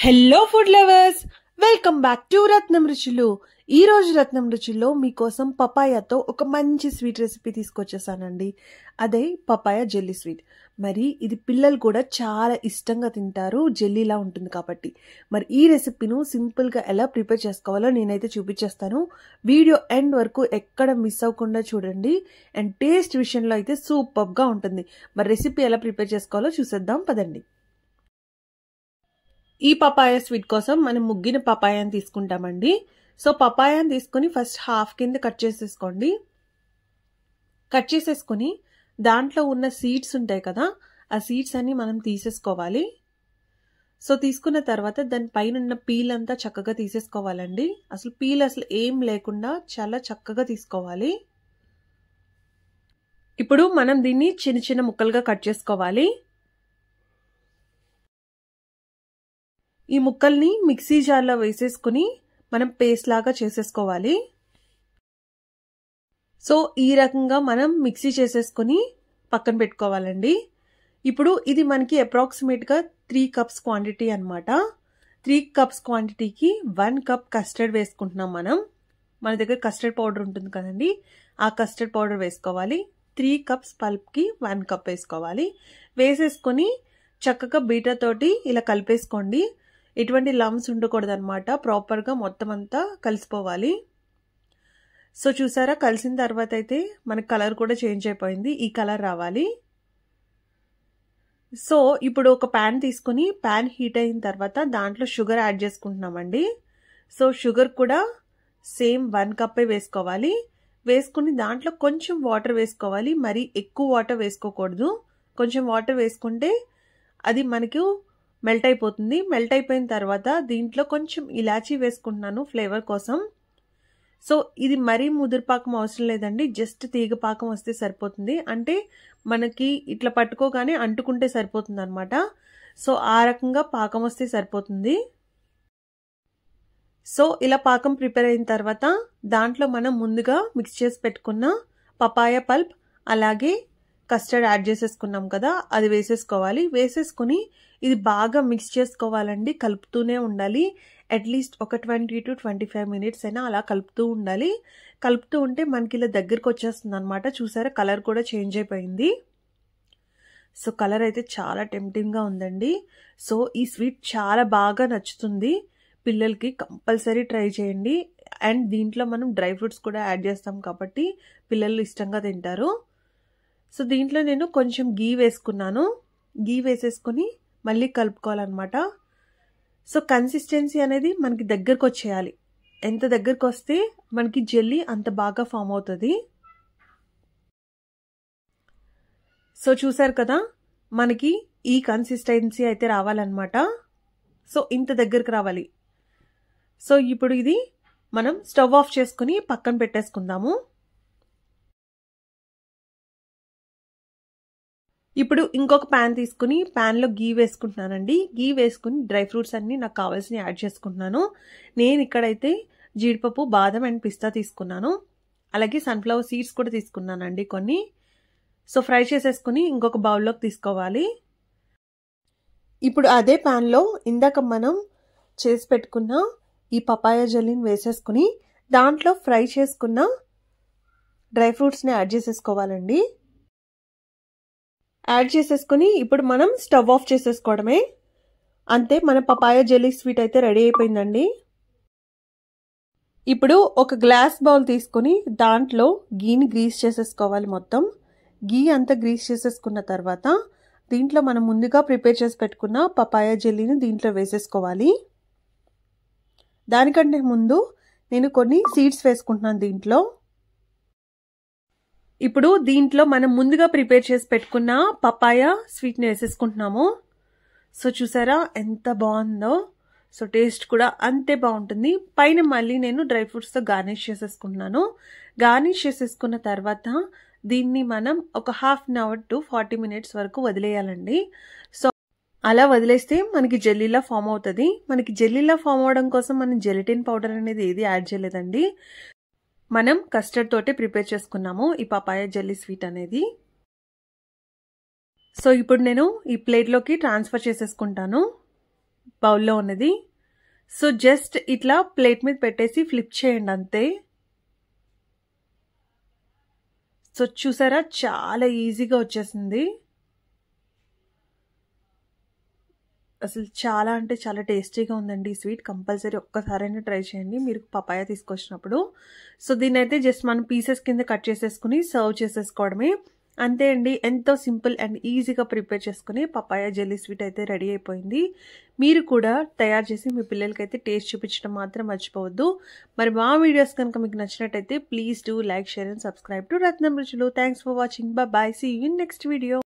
Hello food lovers, welcome back to Ratnam Ruchulu. ఈ రోజు రత్నం రుచుల్లో మీకోసం పపాయాతో ఒక మంచి స్వీట్ రెసిపీ తీసుకొచ్చేసానండి. అదే పపాయా జెల్లీ స్వీట్. మరి ఇది పిల్లలు కూడా చాలా ఇష్టంగా తింటారు, జెల్లీలా ఉంటుంది కాబట్టి. మరి ఈ రెసిపీను సింపుల్గా ఎలా ప్రిపేర్ చేసుకోవాలో నేనైతే చూపించేస్తాను. వీడియో ఎండ్ వరకు ఎక్కడ మిస్ అవ్వకుండా చూడండి. అండ్ టేస్ట్ విషయంలో అయితే సూపర్గా ఉంటుంది. మరి రెసిపీ ఎలా ప్రిపేర్ చేసుకోవాలో చూసేద్దాం పదండి. ఈ పపాయ స్వీట్ కోసం మనం ముగ్గిన పపాయాని తీసుకుంటామండి. సో పపాయాని తీసుకుని ఫస్ట్ హాఫ్ కింద కట్ చేసేసుకోండి. కట్ చేసేసుకుని దాంట్లో ఉన్న సీడ్స్ ఉంటాయి కదా, ఆ సీడ్స్ అన్ని మనం తీసేసుకోవాలి. సో తీసుకున్న తర్వాత దాని పైన ఉన్న పీల్ అంతా చక్కగా తీసేసుకోవాలండి. అసలు పీల్ ఏం లేకుండా చాలా చక్కగా తీసుకోవాలి. ఇప్పుడు మనం దీన్ని చిన్న చిన్న ముక్కలుగా కట్ చేసుకోవాలి. ఈ ముక్కల్ని మిక్సీ జార్లో వేసేసుకుని మనం పేస్ట్ లాగా చేసేసుకోవాలి. సో ఈ రకంగా మనం మిక్సీ చేసేసుకుని పక్కన పెట్టుకోవాలండి. ఇప్పుడు ఇది మనకి అప్రాక్సిమేట్గా 3 కప్స్ క్వాంటిటీ అనమాట. 3 కప్స్ క్వాంటిటీకి 1 కప్ కస్టర్డ్ వేసుకుంటున్నాం మనం. మన దగ్గర కస్టర్డ్ పౌడర్ ఉంటుంది కదండి, ఆ కస్టర్డ్ పౌడర్ వేసుకోవాలి. 3 కప్స్ పల్ప్కి 1 కప్ వేసుకోవాలి. వేసేసుకొని చక్కగా బీటర్ తోటి ఇలా కలిపేసుకోండి. ఎటువంటి లమ్స్ ఉండకూడదు అనమాట. ప్రాపర్గా మొత్తం అంతా కలిసిపోవాలి. సో చూసారా, కలిసిన తర్వాత అయితే మనకి కలర్ కూడా చేంజ్ అయిపోయింది. ఈ కలర్ రావాలి. సో ఇప్పుడు ఒక ప్యాన్ తీసుకుని ప్యాన్ హీట్ అయిన తర్వాత దాంట్లో షుగర్ యాడ్ చేసుకుంటున్నామండి. సో షుగర్ కూడా సేమ్ 1 కప్పే వేసుకోవాలి. వేసుకుని దాంట్లో కొంచెం వాటర్ వేసుకోవాలి. మరి ఎక్కువ వాటర్ వేసుకోకూడదు. కొంచెం వాటర్ వేసుకుంటే అది మనకు మెల్ట్ అయిపోతుంది. మెల్ట్ అయిపోయిన తర్వాత దీంట్లో కొంచెం ఇలాచీ వేసుకుంటున్నాను ఫ్లేవర్ కోసం. సో ఇది మరీ ముదురుపాకం అవసరం లేదండి, జస్ట్ తీగ పాకం వస్తే సరిపోతుంది. అంటే మనకి ఇట్లా పట్టుకోగానే అంటుకుంటే సరిపోతుంది అనమాట. సో ఆ రకంగా పాకం వస్తే సరిపోతుంది. సో ఇలా పాకం ప్రిపేర్ అయిన తర్వాత దాంట్లో మనం ముందుగా మిక్స్ చేసి పెట్టుకున్న పపాయ పల్ప్ అలాగే కస్టర్డ్ యాడ్ చేసేసుకున్నాం కదా, అది వేసేసుకోవాలి. వేసేసుకుని ఇది బాగా మిక్స్ చేసుకోవాలండి. కలుపుతూనే ఉండాలి. అట్లీస్ట్ ఒక 20 to 25 మినిట్స్ అయినా అలా కలుపుతూ ఉండాలి. కలుపుతూ ఉంటే మనకి ఇలా దగ్గరకు వచ్చేస్తుంది అనమాట. చూసారా, కలర్ కూడా చేంజ్ అయిపోయింది. సో కలర్ అయితే చాలా టెంప్టింగ్గా ఉందండి. సో ఈ స్వీట్ చాలా బాగా నచ్చుతుంది పిల్లలకి. కంపల్సరీ ట్రై చేయండి. అండ్ దీంట్లో మనం డ్రై ఫ్రూట్స్ కూడా యాడ్ చేస్తాం కాబట్టి పిల్లలు ఇష్టంగా తింటారు. సో దీంట్లో నేను కొంచెం గీ వేసుకున్నాను. గీ వేసేసుకుని మళ్ళీ కలుపుకోవాలన్నమాట. సో కన్సిస్టెన్సీ అనేది మనకి దగ్గరకు వచ్చేయాలి. ఎంత దగ్గరకు వస్తే మనకి జెల్లీ అంత బాగా ఫామ్ అవుతుంది. సో చూసారు కదా, మనకి ఈ కన్సిస్టెన్సీ అయితే రావాలన్నమాట. సో ఇంత దగ్గరకు రావాలి. సో ఇప్పుడు ఇది మనం స్టవ్ ఆఫ్ చేసుకుని పక్కన పెట్టేసుకుందాము. ఇప్పుడు ఇంకొక ప్యాన్ తీసుకుని ప్యాన్లో గీ వేసుకుంటున్నానండి. గీ వేసుకుని డ్రై ఫ్రూట్స్ అన్ని నాకు కావాల్సిన యాడ్ చేసుకుంటున్నాను. నేను ఇక్కడైతే జీడిపప్పు, బాదం అండ్ పిస్తా తీసుకున్నాను. అలాగే సన్ఫ్లవర్ సీడ్స్ కూడా తీసుకున్నానండి కొన్ని. సో ఫ్రై చేసేసుకుని ఇంకొక బౌల్లోకి తీసుకోవాలి. ఇప్పుడు అదే ప్యాన్లో ఇందాక మనం చేసి పెట్టుకున్న ఈ పపాయ జెల్లీని వేసేసుకుని దాంట్లో ఫ్రై చేసుకున్న డ్రై ఫ్రూట్స్ని యాడ్ చేసేసుకోవాలండి. యాడ్ చేసేసుకుని ఇప్పుడు మనం స్టవ్ ఆఫ్ చేసేసుకోవడమే. అంతే, మన పపాయ జెల్లీ స్వీట్ అయితే రెడీ అయిపోయిందండి. ఇప్పుడు ఒక గ్లాస్ బౌల్ తీసుకుని దాంట్లో గీని గ్రీస్ చేసేసుకోవాలి. మొత్తం గీ అంతా గ్రీస్ చేసేసుకున్న తర్వాత దీంట్లో మనం ముందుగా ప్రిపేర్ చేసి పెట్టుకున్న పపాయ జెల్లీని దీంట్లో వేసేసుకోవాలి. దానికంటే ముందు నేను కొన్ని సీడ్స్ వేసుకుంటున్నాను దీంట్లో. ఇప్పుడు దీంట్లో మనం ముందుగా ప్రిపేర్ చేసి పెట్టుకున్న పపాయ స్వీట్ని వేసేసుకుంటున్నాము. సో చూసారా ఎంత బాగుందో. సో టేస్ట్ కూడా అంతే బాగుంటుంది. పైన మళ్ళీ నేను డ్రై ఫ్రూట్స్తో గార్నిష్ చేసేసుకుంటున్నాను. గార్నిష్ చేసేసుకున్న తర్వాత దీన్ని మనం ఒక 1/2 hour to 40 minutes వరకు వదిలేయాలండి. సో అలా వదిలేస్తే మనకి జెల్లీలా ఫామ్ అవుతుంది. మనకి జెల్లీలా ఫామ్ అవడం కోసం మనం జెలటిన్ పౌడర్ అనేది ఏది యాడ్ చేయలేదండి. మనం కస్టర్డ్ తోటే ప్రిపేర్ చేసుకున్నాము ఈ పపాయ జెల్లీ స్వీట్ అనేది. సో ఇప్పుడు నేను ఈ ప్లేట్లోకి ట్రాన్స్ఫర్ చేసేసుకుంటాను. బౌల్లో ఉన్నది. సో జస్ట్ ఇట్లా ప్లేట్ మీద పెట్టేసి ఫ్లిప్ చేయండి అంతే. సో చూసారా చాలా ఈజీగా వచ్చేసింది. అసలు చాలా అంటే చాలా టేస్టీగా ఉందండి ఈ స్వీట్. కంపల్సరీ ఒక్కసారైనా ట్రై చేయండి మీరు పపాయ తీసుకొచ్చినప్పుడు. సో దీన్నైతే జస్ట్ మనం పీసెస్ కింద కట్ చేసేసుకుని సర్వ్ చేసేసుకోవడమే. అంతే అండి, ఎంతో సింపుల్ అండ్ ఈజీగా ప్రిపేర్ చేసుకుని పపాయ జెల్లీ స్వీట్ అయితే రెడీ అయిపోయింది. మీరు కూడా తయారు చేసి మీ పిల్లలకైతే టేస్ట్ చూపించడం మాత్రం మర్చిపోవద్దు. మరి మా వీడియోస్ కనుక మీకు నచ్చినట్టయితే please do like, share and subscribe to Ratnam Ruchulu. Thanks for watching. Bye. See you in next video.